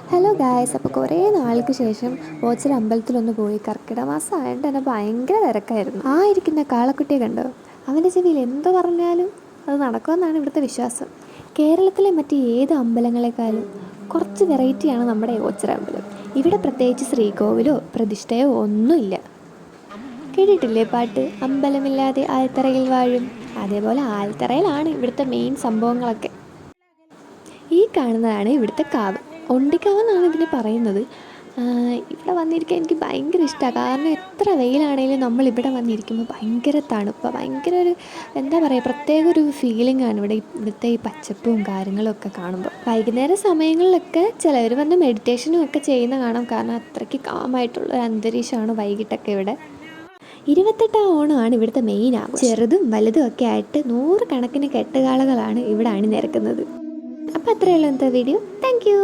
Hello guys, അപ്പോൾ കുറേ നാൾക്ക് ശേഷം ഓച്ചിറ അമ്പലത്തിലൊന്ന് പോയി. കർക്കിടക മാസം ആയതുകൊണ്ട് തന്നെ ഭയങ്കര തിരക്കായിരുന്നു. ആ ഇരിക്കുന്ന കാളക്കുട്ടിയെ കണ്ടോ? അവൻ്റെ ചെവിയിൽ എന്തോ പറഞ്ഞാലും അത് നടക്കുമെന്നാണ് ഇവിടുത്തെ വിശ്വാസം. കേരളത്തിലെ മറ്റ് ഏത് അമ്പലങ്ങളെക്കാളും കുറച്ച് വെറൈറ്റിയാണ് നമ്മുടെ ഓച്ചിറ അമ്പലം. ഇവിടെ പ്രത്യേകിച്ച് ശ്രീകോവിലോ പ്രതിഷ്ഠയോ ഒന്നുമില്ല. കേട്ടിട്ടില്ലേ പാട്ട്, അമ്പലമില്ലാതെ ആൽത്തറയിൽ വാഴും? അതേപോലെ ആൽത്തറയിലാണ് ഇവിടുത്തെ മെയിൻ സംഭവങ്ങളൊക്കെ. ഈ കാണുന്നതാണ് ഇവിടുത്തെ കാവ്. ഒണ്ടിക്കാവ് എന്നാണ് ഇതിനെ പറയുന്നത്. ഇവിടെ വന്നിരിക്കാൻ എനിക്ക് ഭയങ്കര ഇഷ്ടമാണ്. കാരണം എത്ര വെയിലാണെങ്കിലും നമ്മളിവിടെ വന്നിരിക്കുമ്പോൾ ഭയങ്കര തണുപ്പാണ്. ഭയങ്കര ഒരു എന്താ പറയുക, പ്രത്യേക ഒരു ഫീലിംഗ് ആണ് ഇവിടുത്തെ ഈ പച്ചപ്പും കാര്യങ്ങളും ഒക്കെ കാണുമ്പോൾ. വൈകുന്നേര സമയങ്ങളിലൊക്കെ ചിലവർ വന്ന് മെഡിറ്റേഷനും ഒക്കെ ചെയ്യുന്ന കാണാം. കാരണം അത്രയ്ക്ക് കാമായിട്ടുള്ള ഒരു അന്തരീക്ഷമാണ് വൈകിട്ടൊക്കെ ഇവിടെ. 28 ഓണമാണ് ഇവിടുത്തെ മെയിൻ ആഘോഷം. ചെറുതും വലുതും ഒക്കെ ആയിട്ട് 100 കണക്കിന് കെട്ടുകാളകളാണ് ഇവിടെ അണിനിരക്കുന്നത്. അപ്പോൾ അത്രയേ ഉള്ളൂ ഇന്നത്തെ വീഡിയോ. Thank you.